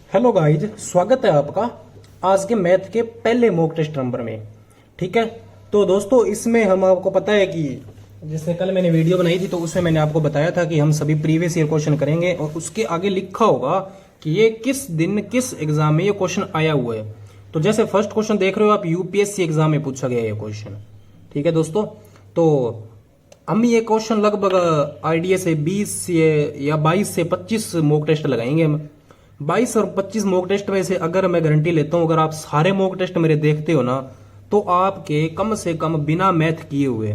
Hello guys, स्वागत है आपका आज के मैथ के पहले मॉक टेस्ट नंबर में। ठीक है, तो दोस्तों इसमें हम आपको पता है कि जैसे कल मैंने वीडियो बनाई थी तो उसमें मैंने आपको बताया था कि हम सभी प्रीवियस ईयर क्वेश्चन करेंगे और उसके आगे लिखा होगा कि ये किस दिन किस एग्जाम में ये क्वेश्चन आया हुआ है। तो जैसे फर्स्ट क्वेश्चन देख रहे हो आप, यूपीएससी एग्जाम में पूछा गया ये क्वेश्चन। ठीक है दोस्तों, तो हम ये क्वेश्चन लगभग आईडिया से 20 या 22 से 25 मॉक टेस्ट लगाएंगे हम। 22 और 25 मॉक टेस्ट में से अगर मैं गारंटी लेता हूं, अगर आप सारे मॉक टेस्ट मेरे देखते हो ना, तो आपके कम से कम बिना मैथ किए हुए,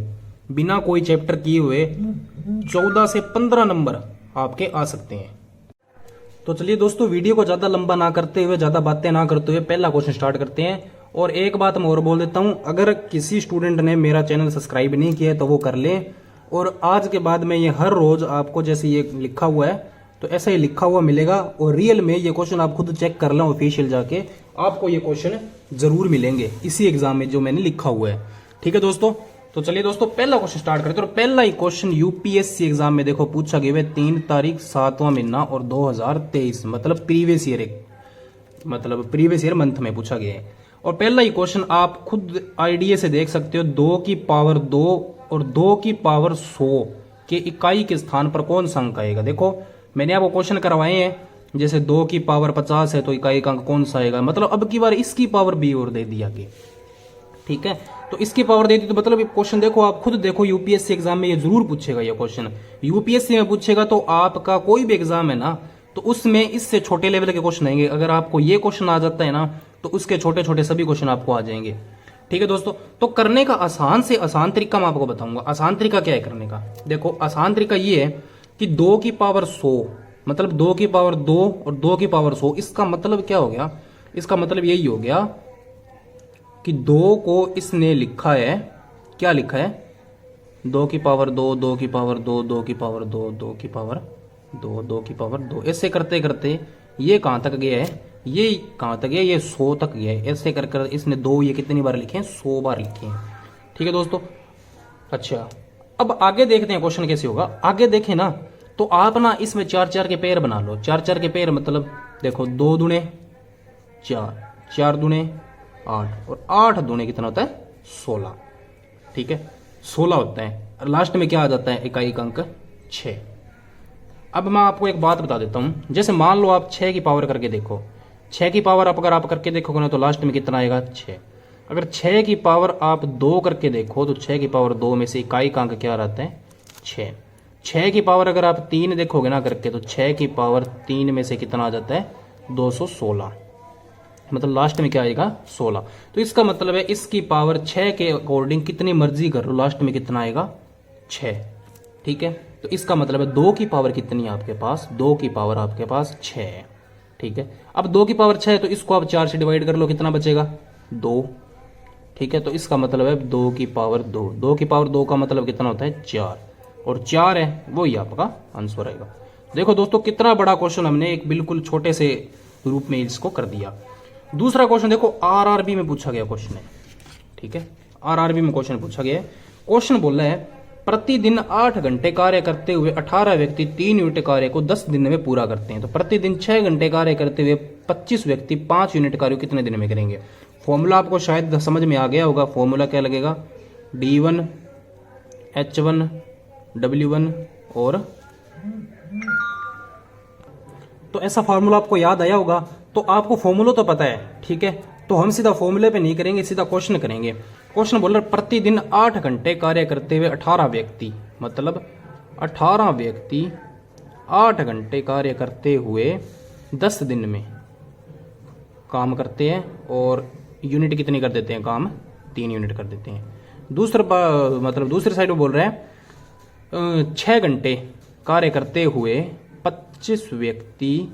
बिना कोई चैप्टर किए हुए 14 से 15 नंबर आपके आ सकते हैं। तो चलिए दोस्तों, वीडियो को ज्यादा लंबा ना करते हुए, ज्यादा बातें ना करते हुए पहला क्वेश्चन स्टार्ट करते हैं। और एक बात मैं और बोल देता हूं, अगर किसी स्टूडेंट ने मेरा चैनल सब्सक्राइब नहीं किया है तो वो कर ले। और आज के बाद में ये हर रोज आपको जैसे ये लिखा हुआ है तो ऐसा ही लिखा हुआ मिलेगा, और रियल में ये क्वेश्चन आप खुद चेक कर लो ऑफिशियल जाके, आपको ये क्वेश्चन जरूर मिलेंगे इसी एग्जाम में जो मैंने लिखा हुआ है। ठीक है दोस्तों, तो चलिए दोस्तों पहला क्वेश्चन स्टार्ट करते हैं। और पहला ही क्वेश्चन यूपीएससी एग्जाम में देखो पूछा गया है 3 तारीख 7वां महीना और 2023, मतलब प्रीवियस ईयर मंथ में पूछा गया है। और पहला ही क्वेश्चन आप खुद आईडिया से देख सकते हो, 2 की पावर 2 और 2 की पावर 100 के इकाई के स्थान पर कौन सा अंक आएगा। देखो मैंने आपको क्वेश्चन करवाए हैं, जैसे 2 की पावर 50 है तो इकाई का अंक कौन सा आएगा, मतलब अब की बार इसकी पावर भी और दे दिया गया। ठीक है, तो इसकी पावर दे दी तो मतलब क्वेश्चन देखो, आप खुद देखो यूपीएससी एग्जाम में ये जरूर पूछेगा। ये क्वेश्चन यूपीएससी में पूछेगा तो आपका कोई भी एग्जाम है ना, तो उसमें इससे छोटे लेवल के क्वेश्चन आएंगे। अगर आपको ये क्वेश्चन आ जाता है ना, तो उसके छोटे छोटे सभी क्वेश्चन आपको आ जाएंगे। ठीक है दोस्तों, तो करने का आसान से आसान तरीका मैं आपको बताऊंगा। आसान तरीका क्या है करने का, देखो आसान तरीका ये है कि 2 की पावर 100, मतलब 2 की पावर 2 और 2 की पावर 100, इसका मतलब क्या हो गया, इसका मतलब यही हो गया कि 2 को इसने लिखा है, क्या लिखा है, 2 की पावर 2, 2 की पावर 2, 2 की पावर 2, 2 की पावर 2, 2 की पावर 2, ऐसे करते करते ये कहां तक गया है, ये कहां तक गया, ये 100 तक गया है। ऐसे कर कर इसने 2 ये कितनी बार लिखे हैं, 100 बार लिखे हैं। ठीक है दोस्तों, अच्छा अब आगे देखते हैं क्वेश्चन कैसे होगा। आगे देखें ना, तो आप ना इसमें 4-4 के पेयर बना लो। 4-4 के पेयर मतलब देखो 2 दूने 4, 4 दूने 8 और 8 दूने कितना होता है, 16। ठीक है, 16 होता है और लास्ट में क्या आ जाता है, इकाई का अंक 6। अब मैं आपको एक बात बता देता हूं, जैसे मान लो आप 6 की पावर करके देखो, 6 की पावर अगर आप करके देखोगे ना तो लास्ट में कितना आएगा, 6। अगर 6 की पावर आप 2 करके देखो तो 6 की पावर 2 में से इकाई का अंक क्या रहता है, 6। 6 की पावर अगर आप 3 देखोगे ना करके, तो 6 की पावर 3 में से कितना आ जाता है, 216, मतलब लास्ट में क्या आएगा, 16। तो इसका मतलब है इसकी पावर 6 के अकॉर्डिंग कितनी मर्जी कर लो, लास्ट में कितना आएगा, 6। ठीक है, तो इसका मतलब है 2 की पावर कितनी है आपके पास, 2 की पावर आपके पास 6 है। ठीक है, अब 2 की पावर 6 है तो इसको आप 4 से डिवाइड कर लो, कितना बचेगा, 2। ठीक है, तो इसका मतलब है 2 की पावर 2, 2 की पावर 2 का मतलब कितना होता है, 4, और 4 है वही आपका आंसर आएगा। देखो दोस्तों कितना बड़ा क्वेश्चन हमने एक बिल्कुल छोटे से रूप में इसको कर दिया। दूसरा क्वेश्चन देखो, आरआरबी में पूछा गया क्वेश्चन है। ठीक है, आरआरबी में क्वेश्चन पूछा गया है। क्वेश्चन बोल रहा है प्रतिदिन 8 घंटे कार्य करते हुए 18 व्यक्ति 3 यूनिट कार्य को 10 दिन में पूरा करते हैं, तो प्रतिदिन 6 घंटे कार्य करते हुए 25 व्यक्ति 5 यूनिट कार्य को कितने दिन में करेंगे। फॉर्मूला आपको शायद समझ में आ गया होगा। फॉर्मूला क्या लगेगा, D1 H1 W1 और, तो ऐसा फॉर्मूला आपको याद आया होगा। तो आपको फॉर्मूला तो पता है, ठीक है, तो हम सीधा फॉर्मूले पे नहीं करेंगे, सीधा क्वेश्चन करेंगे। क्वेश्चन बोल रहा है प्रतिदिन 8 घंटे कार्य करते हुए 18 व्यक्ति, मतलब 18 व्यक्ति 8 घंटे कार्य करते हुए 10 दिन में काम करते हैं, और यूनिट कितनी कर देते हैं, काम 3 यूनिट कर देते हैं। मतलब दूसरी साइड में बोल रहा है 6 घंटे कार्य करते हुए 25 व्यक्ति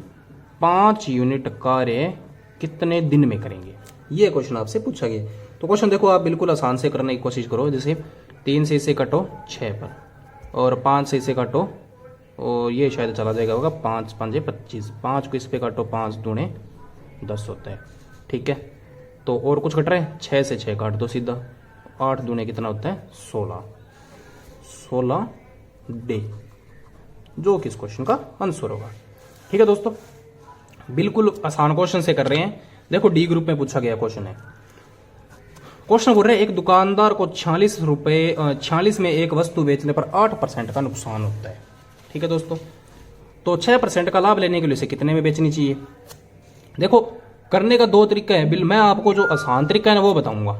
5 यूनिट कार्य कितने दिन में करेंगे, ये क्वेश्चन आपसे पूछा गया। तो क्वेश्चन देखो आप बिल्कुल आसान से करने की कोशिश करो। जैसे 3 से इसे कटो 6 पर, और 5 से इसे काटो, और ये शायद चला जाएगा होगा 5 5 25, 5 को इस पे काटो, 5 दूने 10 होता है। ठीक है, तो और कुछ कट रहा है, 6 से 6 काट दो सीधा, 8 दूने कितना होता है, 16, 16 डे, जो कि इस क्वेश्चन का आंसर होगा। ठीक है दोस्तों, बिल्कुल आसान क्वेश्चन से कर रहे हैं। देखो डी ग्रुप में पूछा गया क्वेश्चन है। क्वेश्चन बोल रहे हैं एक दुकानदार को 46 में एक वस्तु बेचने पर 8% का नुकसान होता है। ठीक है दोस्तों, तो 6% का लाभ लेने के लिए उसे कितने में बेचनी चाहिए। देखो करने का दो तरीका है, बिल मैं आपको जो आसान तरीका है ना वो बताऊंगा।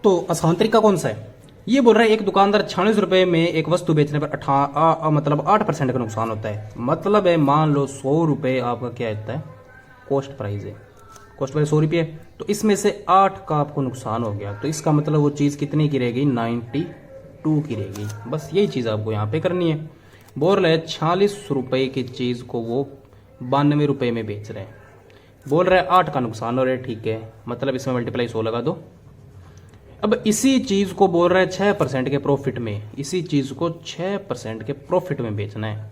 तो आसान तरीका कौन सा है, ये बोल रहा है एक दुकानदार 46 रुपए में एक वस्तु बेचने पर मतलब 8% का नुकसान होता है। मतलब है मान लो 100 रुपए आपका क्या होता है, कॉस्ट प्राइस है, कॉस्ट प्राइस 100 रुपये, तो इसमें से 8 का आपको नुकसान हो गया, तो इसका मतलब वो चीज़ कितनी की रहेगी, 92 की रहेगी। बस यही चीज़ आपको यहाँ पे करनी है। बोल रहे हैं 46 रुपए की चीज़ को वो 92 रुपये में बेच रहे हैं, बोल रहे हैं 8 का नुकसान हो रहा है। ठीक है, मतलब इसमें मल्टीप्लाई 100 लगा दो। अब इसी चीज को बोल रहा है 6% के प्रॉफिट में, इसी चीज को 6% के प्रॉफिट में बेचना है,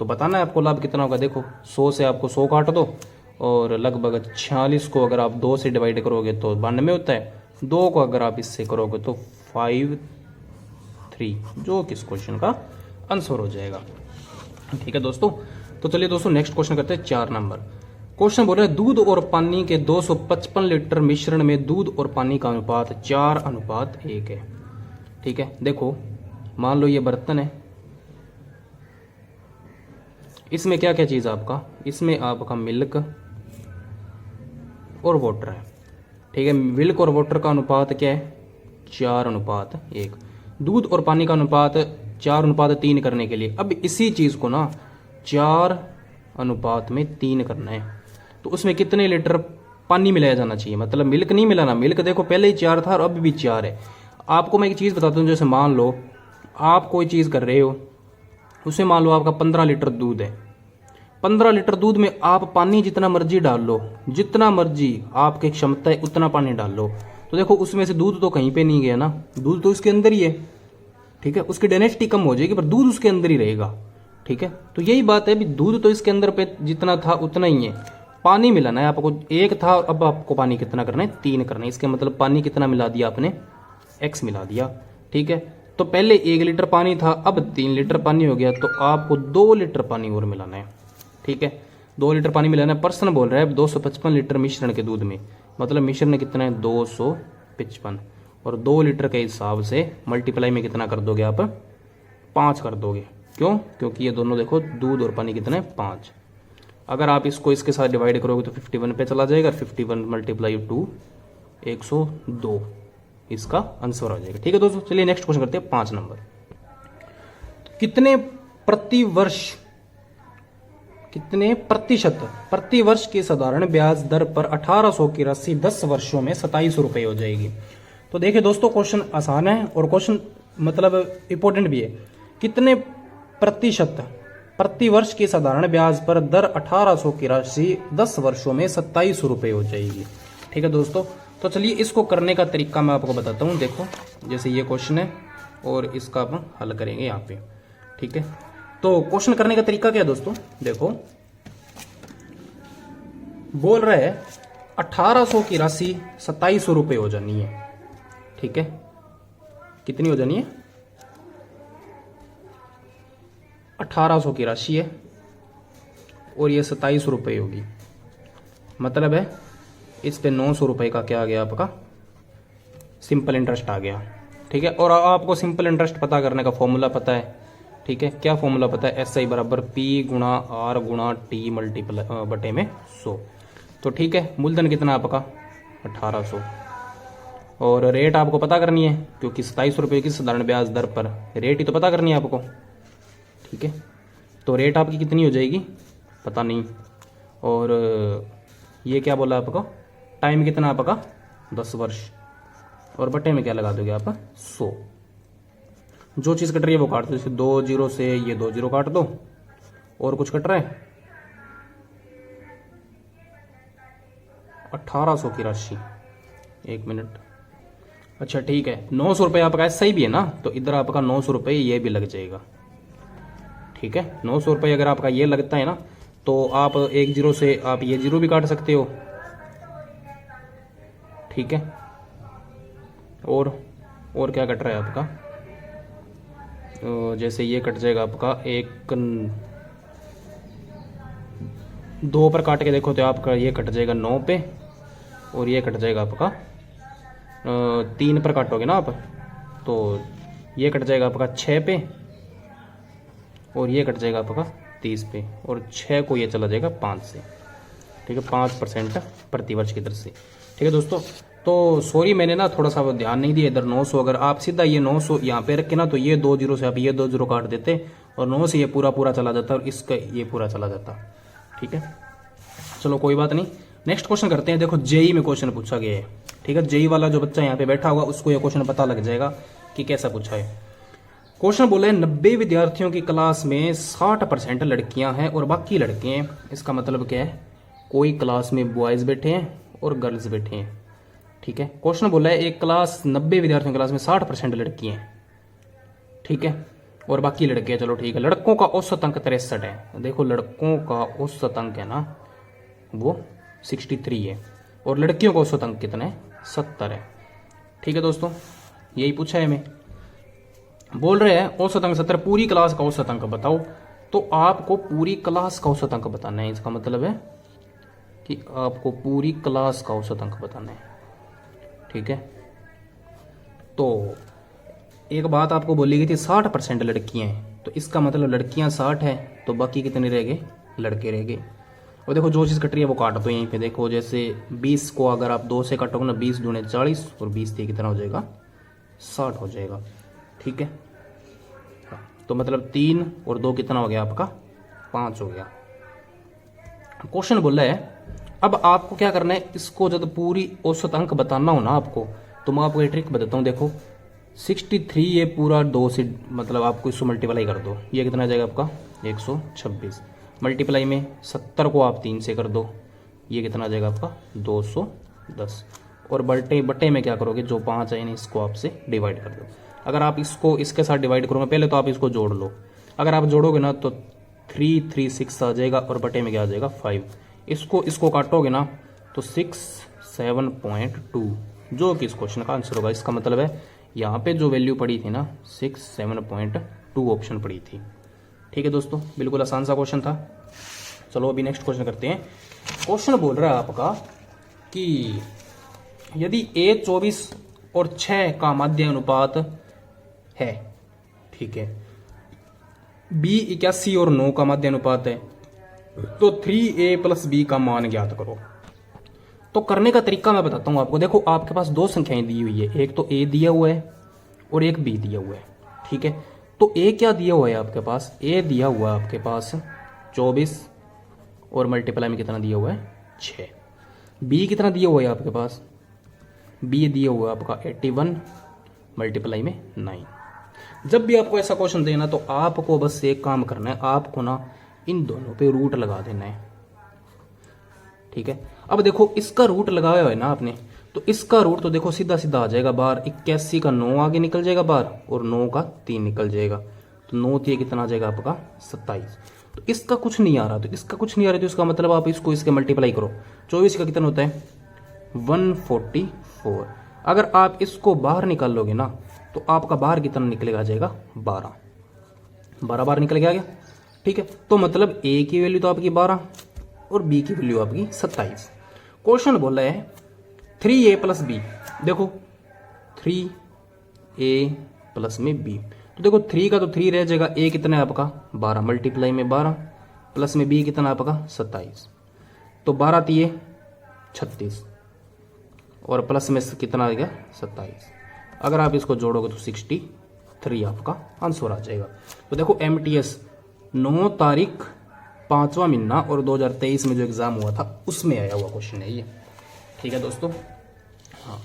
तो बताना है आपको लाभ कितना होगा। देखो 100 से आपको 100 काट दो और लगभग 46 को अगर आप 2 से डिवाइड करोगे तो 92 होता है, 2 को अगर आप इससे करोगे तो 53, जो किस क्वेश्चन का आंसर हो जाएगा। ठीक है दोस्तों, तो चलिए दोस्तों नेक्स्ट क्वेश्चन करते हैं 4 नंबर। क्वेश्चन बोल रहे हैं दूध और पानी के 255 लीटर मिश्रण में दूध और पानी का अनुपात 4:1 है। ठीक है, देखो मान लो ये बर्तन है, इसमें क्या क्या चीज आपका, इसमें आपका मिल्क और वाटर है। ठीक है, मिल्क और वाटर का अनुपात क्या है, 4:1। दूध और पानी का अनुपात 4:3 करने के लिए अब इसी चीज को ना 4:3 करना है, तो उसमें कितने लीटर पानी मिलाया जाना चाहिए, मतलब मिल्क नहीं मिलाना। मिल्क देखो पहले ही 4 था और अब भी 4 है। आपको मैं एक चीज़ बताता हूँ, जैसे मान लो आप कोई चीज़ कर रहे हो, उसे मान लो आपका 15 लीटर दूध है, 15 लीटर दूध में आप पानी जितना मर्जी डाल लो, जितना मर्जी आपकी क्षमता है उतना पानी डाल लो, तो देखो उसमें से दूध तो कहीं पे नहीं गया ना, दूध तो इसके अंदर ही है। ठीक है, उसकी डेंसिटी कम हो जाएगी पर दूध उसके अंदर ही रहेगा। ठीक है, तो यही बात है, भी दूध तो इसके अंदर पे जितना था उतना ही है, पानी मिलाना है आपको। 1 था और अब आपको पानी कितना करना है, 3 करना है। इसके मतलब पानी कितना मिला दिया आपने, x मिला दिया। ठीक है, तो पहले 1 लीटर पानी था, अब 3 लीटर पानी हो गया, तो आपको 2 लीटर पानी और मिलाना है। ठीक है, 2 लीटर पानी मिलाना है। प्रश्न बोल रहा है 255 लीटर मिश्रण के दूध में, मतलब मिश्रण कितना है 255, और 2 लीटर के हिसाब से मल्टीप्लाई में कितना कर दोगे आप, 5 कर दोगे। क्यों, क्योंकि ये दोनों देखो दूध और पानी कितना है 5। अगर आप इसको इसके साथ डिवाइड करोगे तो 51 पे चला जाएगा, 51 मल्टीप्लाई 2 102, इसका आंसर आ जाएगा। ठीक है दोस्तों, चलिए नेक्स्ट क्वेश्चन करते हैं 5 नंबर। कितने प्रतिशत प्रति वर्ष की साधारण ब्याज दर पर 1800 की राशि 10 वर्षों में 27 रुपए हो जाएगी। तो देखिए दोस्तों क्वेश्चन आसान है और क्वेश्चन मतलब इंपॉर्टेंट भी है। कितने प्रतिशत प्रति वर्ष की साधारण ब्याज पर दर 1800 की राशि 10 वर्षों में 27 रुपए हो जाएगी। ठीक है दोस्तों, तो चलिए इसको करने का तरीका मैं आपको बताता हूँ। देखो जैसे ये क्वेश्चन है और इसका हम हल करेंगे यहाँ पे। ठीक है, तो क्वेश्चन करने का तरीका क्या है दोस्तों, देखो बोल रहा है 1800 की राशि 27 रुपए हो जानी है। ठीक है, कितनी हो जानी है, 1800 की राशि है और ये 27 रुपये होगी, मतलब है इस पे 900 रुपये का क्या आ गया आपका, सिंपल इंटरेस्ट आ गया। ठीक है, और आपको सिंपल इंटरेस्ट पता करने का फॉर्मूला पता है। ठीक है, क्या फॉर्मूला पता है, SI बराबर P गुणा R गुणा T मल्टीप्लाई बटे में 100। तो ठीक है, मूलधन कितना आपका 1800, और रेट आपको पता करनी है क्योंकि 27 रुपये की साधारण ब्याज दर पर रेट ही तो पता करनी है आपको। ठीक है, तो रेट आपकी कितनी हो जाएगी पता नहीं, और ये क्या बोला आपका, टाइम कितना आपका 10 वर्ष, और बटे में क्या लगा दोगे आप 100। जो चीज़ कट रही है वो काट दो, जैसे 2 0 से ये 2 0 काट दो, और कुछ कट रहा है 1800 की राशि, 1 मिनट, अच्छा ठीक है 900 रुपये आपका सही भी है ना, तो इधर आपका 900 रुपये ये भी लग जाएगा। ठीक है, 900 रुपये अगर आपका ये लगता है ना, तो आप 1 0 से आप ये 0 भी काट सकते हो। ठीक है, और क्या कट रहा है आपका, जैसे ये कट जाएगा आपका 2 पर काट के देखो तो आपका ये कट जाएगा 9 पे, और ये कट जाएगा आपका 3 पर काटोगे ना आप तो ये कट जाएगा आपका 6 पे, और ये कट जाएगा आपका 30 पे, और 6 को ये चला जाएगा 5 से। ठीक है, 5% प्रतिवर्ष की तरफ से। ठीक है दोस्तों, तो सॉरी मैंने ना थोड़ा सा ध्यान नहीं दिया इधर 900, अगर आप सीधा ये 900 यहाँ पे रखे ना तो ये 2 जीरो से आप ये 2 जीरो काट देते और 9 से ये पूरा पूरा चला जाता और इसका ये पूरा चला जाता। ठीक है, चलो कोई बात नहीं, नेक्स्ट क्वेश्चन करते हैं। देखो जेई में क्वेश्चन पूछा गया है। ठीक है, जेई वाला जो बच्चा यहाँ पे बैठा होगा उसको ये क्वेश्चन पता लग जाएगा कि कैसा पूछा है। क्वेश्चन बोला है 90 विद्यार्थियों की क्लास में 60% लड़कियां हैं और बाकी लड़के हैं। इसका मतलब क्या है, कोई क्लास में बॉयज बैठे हैं और गर्ल्स बैठे हैं। ठीक है, क्वेश्चन बोला है एक क्लास 90 विद्यार्थियों की क्लास में 60% लड़की हैं। ठीक है, और बाकी लड़के हैं। चलो ठीक है, लड़कों का औसत अंक 63 है। देखो लड़कों का औसत अंक है ना वो 63 है, और लड़कियों का औसत अंक कितना है 70 है। ठीक है दोस्तों, यही पूछा है। मैं बोल रहे हैं औसत अंक 70, पूरी क्लास का औसत अंक बताओ। तो आपको पूरी क्लास का औसत अंक बताना है। इसका मतलब है कि आपको पूरी क्लास का औसत अंक बताना है। ठीक है, तो एक बात आपको बोली गई थी 60% लड़कियां हैं, तो इसका मतलब लड़कियां 60 है तो बाकी कितने रह गए, लड़के रह गए। और देखो जो चीज़ कट रही है वो काट दो यहीं पे। देखो जैसे 20 को अगर आप 2 से काटोगे ना, 20 दूने 40 और 20 से कितना हो जाएगा 60 हो जाएगा। ठीक है, तो मतलब 3 और 2 कितना हो गया आपका 5 हो गया। क्वेश्चन बोला है अब आपको क्या करना है, इसको जब पूरी औसत अंक बताना हो ना आपको, तो मैं आपको एक ट्रिक बताता हूँ। देखो 63 ये पूरा 2 से मतलब आपको इसको मल्टीप्लाई कर दो, ये कितना आ जाएगा आपका 126। मल्टीप्लाई में 70 को आप 3 से कर दो, ये कितना आ जाएगा आपका 210। और बटे बटे में क्या करोगे, जो 5 है इसको आपसे डिवाइड कर दो। अगर आप इसको इसके साथ डिवाइड करोगे, पहले तो आप इसको जोड़ लो। अगर आप जोड़ोगे ना तो 336 आ जाएगा, और बटे में क्या आ जाएगा 5। इसको काटोगे ना तो 67.2 जो कि इस क्वेश्चन का आंसर होगा। इसका मतलब है यहाँ पे जो वैल्यू पड़ी थी ना 67.2 ऑप्शन पड़ी थी। ठीक है दोस्तों, बिल्कुल आसान सा क्वेश्चन था। चलो अभी नेक्स्ट क्वेश्चन करते हैं। क्वेश्चन बोल रहा है आपका कि यदि A 24 और 6 का माध्य अनुपात है, ठीक है, B 81 और 9 का माध्य अनुपात है, तो 3A + B का मान ज्ञात करो। तो करने का तरीका मैं बताता हूं आपको। देखो आपके पास 2 संख्याएं दी हुई है, एक तो A दिया हुआ है और एक B दिया हुआ है। ठीक है, तो A क्या दिया हुआ है आपके पास, A दिया हुआ है आपके पास 24 और मल्टीप्लाई में कितना दिया हुआ है 6। B कितना दिया हुआ है आपके पास, B दिया हुआ है आपका 81 मल्टीप्लाई में 9। जब भी आपको ऐसा क्वेश्चन देना तो आपको बस एक काम करना है, आपको ना इन दोनों पे रूट लगा देना है। ठीक है, अब देखो इसका रूट लगाया हुआ है ना आपने, तो इसका रूट तो देखो सीधा सीधा आ जाएगा बाहर। 81 का 9 आगे निकल जाएगा बाहर, और 9 का 3 निकल जाएगा, तो 9 3 कितना आ जाएगा आपका 27। तो इसका कुछ नहीं आ रहा, तो इसका कुछ नहीं आ रहा, तो इसका मतलब आप इसको इसके मल्टीप्लाई करो। 24 का कितना होता है 144। अगर आप इसको बाहर निकालोगे ना तो आपका बाहर कितना निकलेगा, आ जाएगा 12 बाहर निकल के आ गया। ठीक है, तो मतलब A की वैल्यू तो आपकी 12 और B की वैल्यू आपकी 27। क्वेश्चन बोला है 3A + B। देखो 3A + में B, तो देखो 3 का तो 3 रह जाएगा, A कितना है आपका 12 मल्टीप्लाई में 12 प्लस में B कितना आपका 27, तो 12 3 36 और प्लस में कितना आ गया 27। अगर आप इसको जोड़ोगे तो 63 आपका आंसर आ जाएगा। तो देखो MTS 9 तारीख 5वां महीना और 2023 में जो एग्जाम हुआ था उसमें आया हुआ क्वेश्चन है ये। ठीक है दोस्तों, हाँ,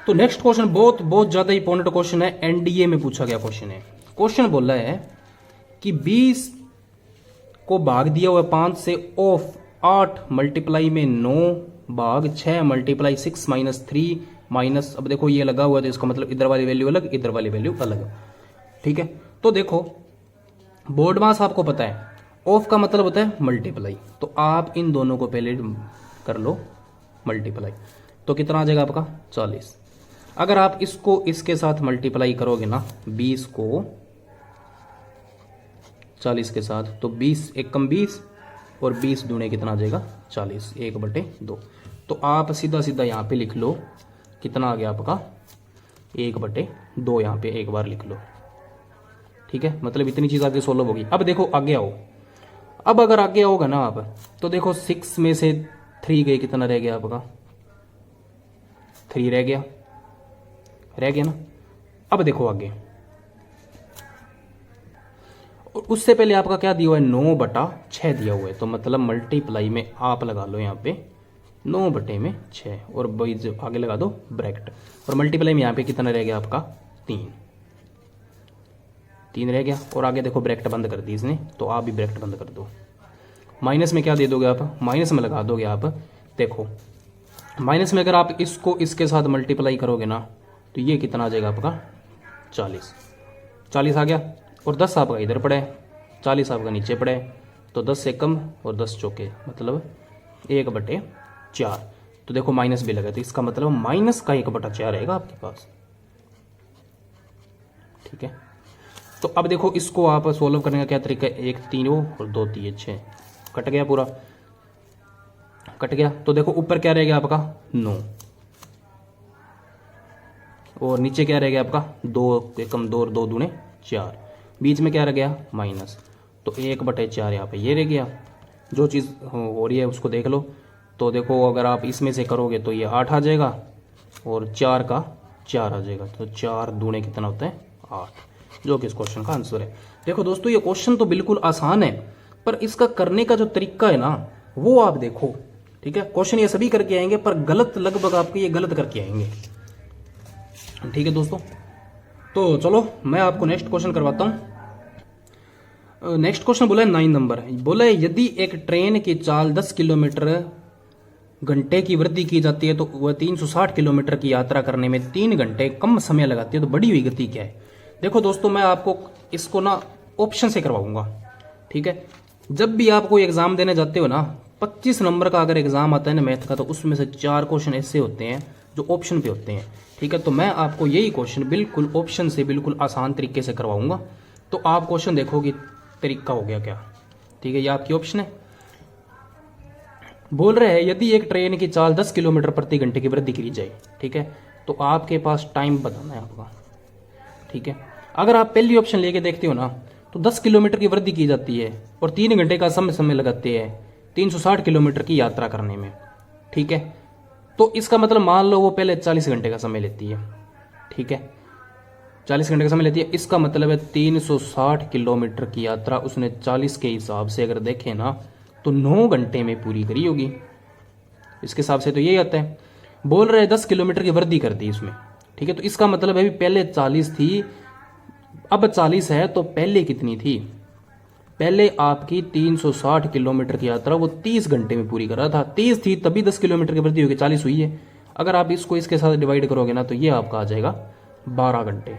तो नेक्स्ट क्वेश्चन बहुत ज्यादा इंपॉर्टेंट क्वेश्चन है, एनडीए में पूछा गया क्वेश्चन है। क्वेश्चन बोल रहा है कि 20 को भाग दिया हुआ 5 से ऑफ 8 मल्टीप्लाई में 9 भाग 6 मल्टीप्लाई 6 माइनस 3 माइनस, अब देखो ये लगा हुआ है तो इसका मतलब इधर वाली वैल्यू अलग इधर वाली वैल्यू अलग। ठीक है, तो देखो बोर्ड मास आपको पता है, ऑफ का मतलब होता है मल्टीप्लाई, तो आप इन दोनों को पहले कर लो मल्टीप्लाई, तो कितना आ जाएगा आपका 40। अगर आप इसको इसके साथ मल्टीप्लाई करोगे ना 20 को 40 के साथ, तो 20 × 20 और 20 दूने कितना आ जाएगा 40, 1/2। तो आप सीधा सीधा यहाँ पे लिख लो कितना आ गया आपका 1/2, यहाँ पे एक बार लिख लो। ठीक है, मतलब इतनी चीज़ आगे सोल्व होगी। अब देखो आगे आओ, अब अगर आगे आओगे ना आप तो देखो 6 में से 3 गए, कितना रह गया आपका 3 रह गया ना। अब देखो आगे, और उससे पहले आपका क्या दिया हुआ है 9/6 दिया हुआ है, तो मतलब मल्टीप्लाई में आप लगा लो यहाँ पे 9/6 और जो आगे लगा दो ब्रैकेट, और मल्टीप्लाई में यहाँ पे कितना रह गया आपका 3 रह गया। और आगे देखो ब्रैकेट बंद कर दी इसने, तो आप भी ब्रैकेट बंद कर दो। माइनस में क्या दे दोगे आप, माइनस में लगा दोगे आप। देखो माइनस में अगर आप इसको इसके साथ मल्टीप्लाई करोगे ना तो ये कितना आ जाएगा आपका 40 आ गया, और 10 आपका इधर पड़ा है, 40 आपका नीचे पड़ा है, तो 10 से कम और 10 चौके मतलब 1/4। तो देखो माइनस भी लगा, तो इसका मतलब माइनस का 1/4 रहेगा आपके पास। ठीक है, तो अब देखो इसको आप सोल्व करने का क्या तरीका है, 1 3 और 2 3 6, कट गया, पूरा कट गया। तो देखो ऊपर क्या रह गया आपका 9, और नीचे क्या रह गया आपका 2 कम 2 और 2 दूने 4, बीच में क्या रह गया माइनस, तो 1/4 यहाँ पे ये रह गया। जो चीज़ हो रही है उसको देख लो। तो देखो अगर आप इसमें से करोगे तो ये 8 आ जाएगा, और 4 का 4 आ जाएगा, तो 4 दूने कितना होता है 8, जो कि इस क्वेश्चन का आंसर है। देखो दोस्तों ये क्वेश्चन तो बिल्कुल आसान है, पर इसका करने का जो तरीका है ना वो आप देखो। ठीक है, क्वेश्चन ये सभी करके आएंगे, पर गलत लगभग आपके ये गलत करके आएंगे। ठीक है दोस्तों, तो चलो मैं आपको नेक्स्ट क्वेश्चन करवाता हूं। नेक्स्ट क्वेश्चन बोला है 9 नंबर, बोला है यदि एक ट्रेन की चाल 10 किलोमीटर घंटे की वृद्धि की जाती है तो वह 360 किलोमीटर की यात्रा करने में 3 घंटे कम समय लगाती है, तो बढ़ी हुई गति क्या है। देखो दोस्तों मैं आपको इसको ना ऑप्शन से करवाऊंगा। ठीक है, जब भी आप कोई एग्जाम देने जाते हो ना 25 नंबर का अगर एग्जाम आता है ना मैथ का, तो उसमें से 4 क्वेश्चन ऐसे होते हैं जो ऑप्शन पे होते हैं। ठीक है, तो मैं आपको यही क्वेश्चन बिल्कुल ऑप्शन से बिल्कुल आसान तरीके से करवाऊंगा। तो आप क्वेश्चन देखोगे तरीका हो गया क्या। ठीक है, ये आपकी ऑप्शन है। बोल रहे हैं यदि एक ट्रेन की चाल 10 किलोमीटर प्रति घंटे की वृद्धि की जाए, ठीक है, तो आपके पास टाइम बताना है आपका। ठीक है, अगर आप पहली ऑप्शन लेके देखते हो ना तो 10 किलोमीटर की वृद्धि की जाती है और 3 घंटे का समय लगाते हैं 360 किलोमीटर की यात्रा करने में। ठीक है, तो इसका मतलब मान लो वो पहले 40 घंटे का समय लेती है। ठीक है, 40 घंटे का समय लेती है, इसका मतलब है 360 किलोमीटर की यात्रा उसने 40 के हिसाब से अगर देखें ना तो 9 घंटे में पूरी करी होगी। इसके हिसाब से तो यही आता है। बोल रहे 10 किलोमीटर की वृद्धि कर दी इसमें। ठीक है, तो इसका मतलब है पहले 40 थी, अब 40 है, तो पहले कितनी थी, पहले आपकी 360 किलोमीटर की यात्रा वो 30 घंटे में पूरी कर रहा था। 30 थी तभी 10 किलोमीटर की वृद्धि होगी, 40 हुई है। अगर आप इसको इसके साथ डिवाइड करोगे ना तो ये आपका आ जाएगा 12 घंटे।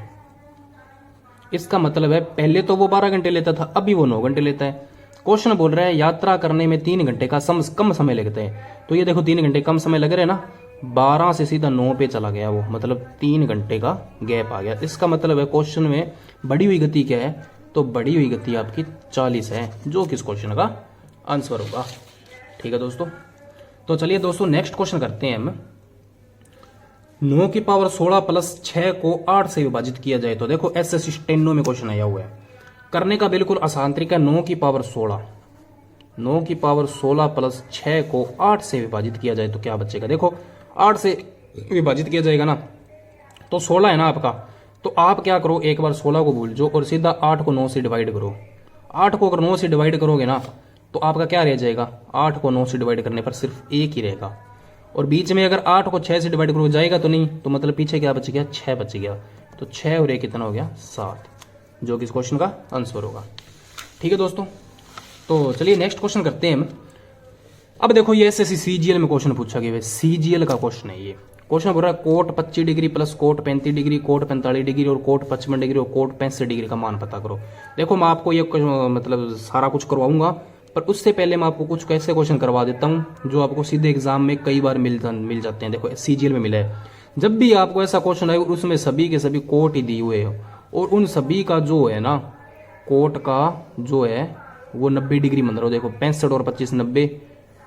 इसका मतलब है पहले तो वो 12 घंटे लेता था, अभी वो 9 घंटे लेता है। क्वेश्चन बोल रहा है यात्रा करने में 3 घंटे का कम समय लगता है, तो ये देखो 3 घंटे कम समय लग रहे हैं ना, 12 से सीधा 9 पे चला गया वो, मतलब 3 घंटे का गैप आ गया। इसका मतलब है क्वेश्चन में बढ़ी हुई गति क्या है, तो बढ़ी हुई गति आपकी 40 है, जो कि इस क्वेश्चन का आंसर होगा। ठीक है दोस्तों, तो चलिए दोस्तों नेक्स्ट क्वेश्चन करते हैं हम। 9 की पावर 16 प्लस 6 को 8 से विभाजित किया जाए, तो देखो एसएससी स्टेनो में क्वेश्चन आया हुआ है। करने का बिल्कुल आसान तरीका, 9 की पावर 16, 9 की पावर 16 प्लस 6 को 8 से विभाजित किया जाए तो क्या बचेगा। देखो 8 से विभाजित किया जाएगा ना तो 16 है ना आपका, तो आप क्या करो एक बार 16 को भूल जाओ और सीधा 8 को 9 से डिवाइड करो। 8 को अगर 9 से डिवाइड करोगे ना तो आपका क्या रह जाएगा, 8 को 9 से डिवाइड करने पर सिर्फ 1 ही रहेगा, और बीच में अगर 8 को 6 से डिवाइड करोगे जाएगा तो नहीं, तो मतलब पीछे क्या बच गया, 6 बच गया। तो 6 और 1 कितना हो गया, 7, जो कि इस क्वेश्चन का आंसर होगा। ठीक है दोस्तों, तो चलिए नेक्स्ट क्वेश्चन करते हैं हम। अब देखो ये एसएससी सीजीएल में क्वेश्चन पूछा गया है, सीजीएल का क्वेश्चन है ये। क्वेश्चन बोल रहा है cot 25 degree plus cot 35 degree, cot 45 degree और कोट 55 डिग्री और कोट 65 डिग्री का मान पता करो। देखो मैं आपको ये मतलब सारा कुछ करवाऊंगा, पर उससे पहले मैं आपको कुछ कैसे क्वेश्चन करवा देता हूँ जो आपको सीधे एग्जाम में कई बार मिल जाते हैं। देखो सीजीएल में मिला है, जब भी आपको ऐसा क्वेश्चन आए उसमें सभी के सभी कोट ही दिए हुए हो, और उन सभी का जो है ना कोट का जो है वो 90 डिग्री बन रहा हो। देखो 65 और 25 90,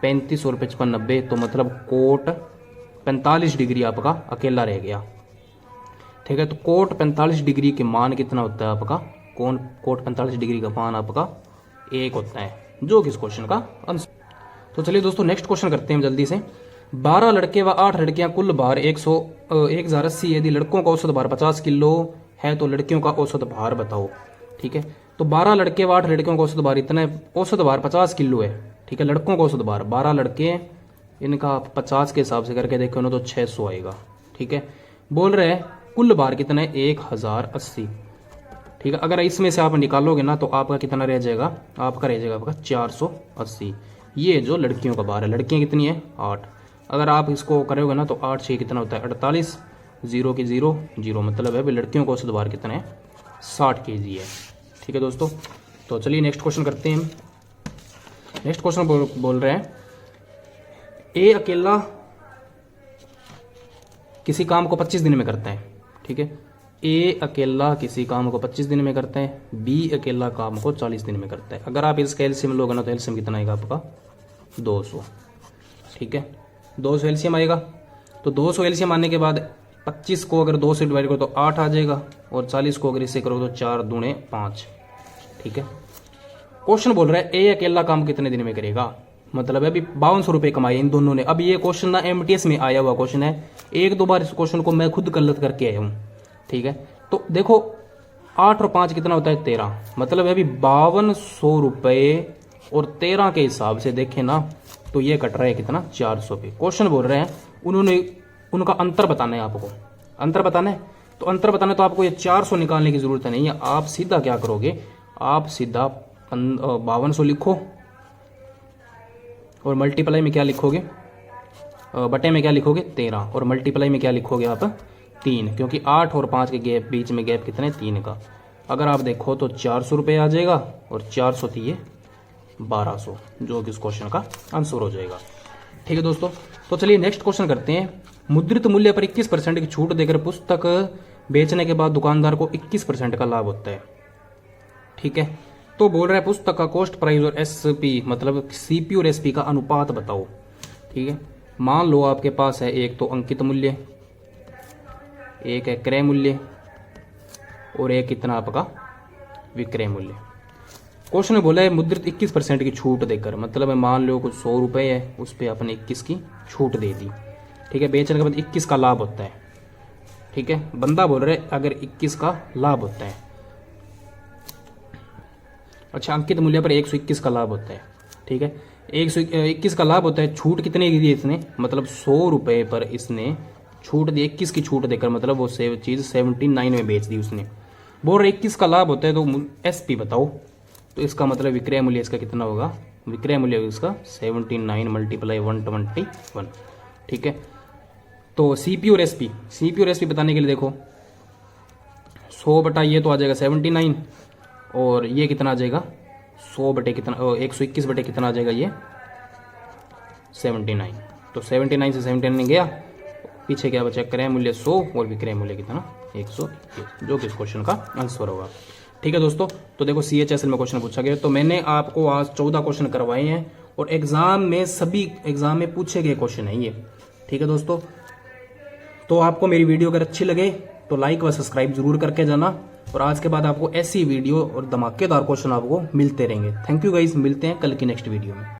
35 और 55 90, तो मतलब कोट 45 डिग्री आपका अकेला रह गया। ठीक है, तो कोट 45 डिग्री के मान कितना होता है आपका, कोट 45 डिग्री का मान आपका 1 होता है, जो कि इस क्वेश्चन का आंसर। तो चलिए दोस्तों नेक्स्ट क्वेश्चन करते हैं जल्दी से। 12 लड़के व 8 लड़कियां, कुल भार 1080। यदि लड़कों का औसत भार 50 किलो है तो लड़कियों का औसत भार बताओ। ठीक है, तो 12 लड़के व 8 लड़कियों का औसत भार इतना है, औसत भार 50 किलो है। ठीक है, लड़कों का औसत भार 12 लड़के, इनका 50 के हिसाब से करके देखो ना तो 600 आएगा। ठीक है, बोल रहे हैं कुल भार कितना है, 1080। ठीक है, अगर इसमें से आप निकालोगे ना तो आपका कितना रह जाएगा, आपका रह जाएगा आपका 480। ये जो लड़कियों का भार है, लड़कियां कितनी है 8, अगर आप इसको करोगे ना तो 8 6 कितना होता है 48, 0 की 0 0, मतलब है लड़कियों का औसत भार कितना है 60 kg है। ठीक है दोस्तों, तो चलिए नेक्स्ट क्वेश्चन करते हैं। नेक्स्ट क्वेश्चन बोल रहे हैं ए अकेला किसी काम को 25 दिन में करता है। ठीक है, ए अकेला किसी काम को 25 दिन में करता है, बी अकेला काम को 40 दिन में करता है। अगर आप इसका एलसीएम लोगे ना तो एलसीएम कितना आएगा आपका 200। ठीक है, 200 एलसीएम आएगा। तो 200 एलसीएम आने के बाद 25 को अगर 2 से डिवाइड करो तो 8 आ जाएगा, और 40 को अगर इससे करो तो 4 दूने 5। ठीक है, क्वेश्चन बोल रहा है ए अकेला काम कितने दिन में करेगा, मतलब है अभी 5200 रुपये कमाए इन दोनों ने। अब ये क्वेश्चन ना एमटीएस में आया हुआ क्वेश्चन है, एक दो बार इस क्वेश्चन को मैं खुद गलत करके आया हूँ। ठीक है, तो देखो 8 और 5 कितना होता है 13, मतलब है अभी 5200 रुपये और 13 के हिसाब से देखें ना तो ये कट रहा है कितना 400 पे। क्वेश्चन बोल रहे हैं उनका अंतर बताना है आपको, अंतर बताना है। तो अंतर बताना है तो आपको ये 400 निकालने की जरूरत नहीं है, आप सीधा क्या करोगे, आप सीधा 5200 लिखो और मल्टीप्लाई में क्या लिखोगे, बटे में क्या लिखोगे 13, और मल्टीप्लाई में क्या लिखोगे आप 3, क्योंकि 8 और 5 के गैप बीच में गैप कितने 3 का। अगर आप देखो तो 400 रुपये आ जाएगा, और 400 थी ये 1200, जो कि इस क्वेश्चन का आंसर हो जाएगा। ठीक है दोस्तों, तो चलिए नेक्स्ट क्वेश्चन करते हैं। मुद्रित मूल्य पर 21% की छूट देकर पुस्तक बेचने के बाद दुकानदार को 21% का लाभ होता है। ठीक है, तो बोल रहा है पुस्तक का कॉस्ट प्राइस और एसपी, मतलब सीपी और एसपी का अनुपात बताओ। ठीक है, मान लो आपके पास है एक तो अंकित मूल्य, एक है क्रय मूल्य, और एक कितना आपका विक्रय मूल्य। क्वेश्चन में बोला है मुद्रित 21% की छूट देकर, मतलब मान लो कुछ 100 रुपये है, उस पर आपने 21 की छूट दे दी। ठीक है, बेचने के बाद 21 का लाभ होता है। ठीक है, बंदा बोल रहा है अगर 21 का लाभ होता है, अच्छा अंकित मूल्य पर 121 का लाभ होता है। ठीक है, 121 का लाभ होता है, छूट कितने की दी इसने, मतलब 100 रुपये पर इसने छूट दी, 21 की छूट देकर, मतलब वो चीज़ 79 में बेच दी उसने। बोल रहे 21 का लाभ होता है तो एसपी बताओ, तो इसका मतलब विक्रय मूल्य इसका कितना होगा, विक्रय मूल्य इसका 79 मल्टीप्लाई 121। ठीक है, तो सीपी और एसपी बताने के लिए देखो 100 बटा ये तो आ जाएगा 79, और ये कितना आ जाएगा 100 बटे कितना 121 बटे कितना आ जाएगा ये 79। तो 79 से 79 गया, पीछे क्या बचा, क्रय मूल्य 100 और विक्रय मूल्य कितना 121, जो कि इस क्वेश्चन का आंसर होगा। ठीक है दोस्तों, तो देखो सीएचएसएल में क्वेश्चन पूछा गया, तो मैंने आपको आज 14 क्वेश्चन करवाए हैं, और एग्जाम में सभी एग्जाम में पूछे गए क्वेश्चन है ये। ठीक है दोस्तों, तो आपको मेरी वीडियो अगर अच्छी लगे तो लाइक व सब्सक्राइब जरूर करके जाना, और आज के बाद आपको ऐसी वीडियो और धमाकेदार क्वेश्चन आपको मिलते रहेंगे। थैंक यू गाइस, मिलते हैं कल की नेक्स्ट वीडियो में।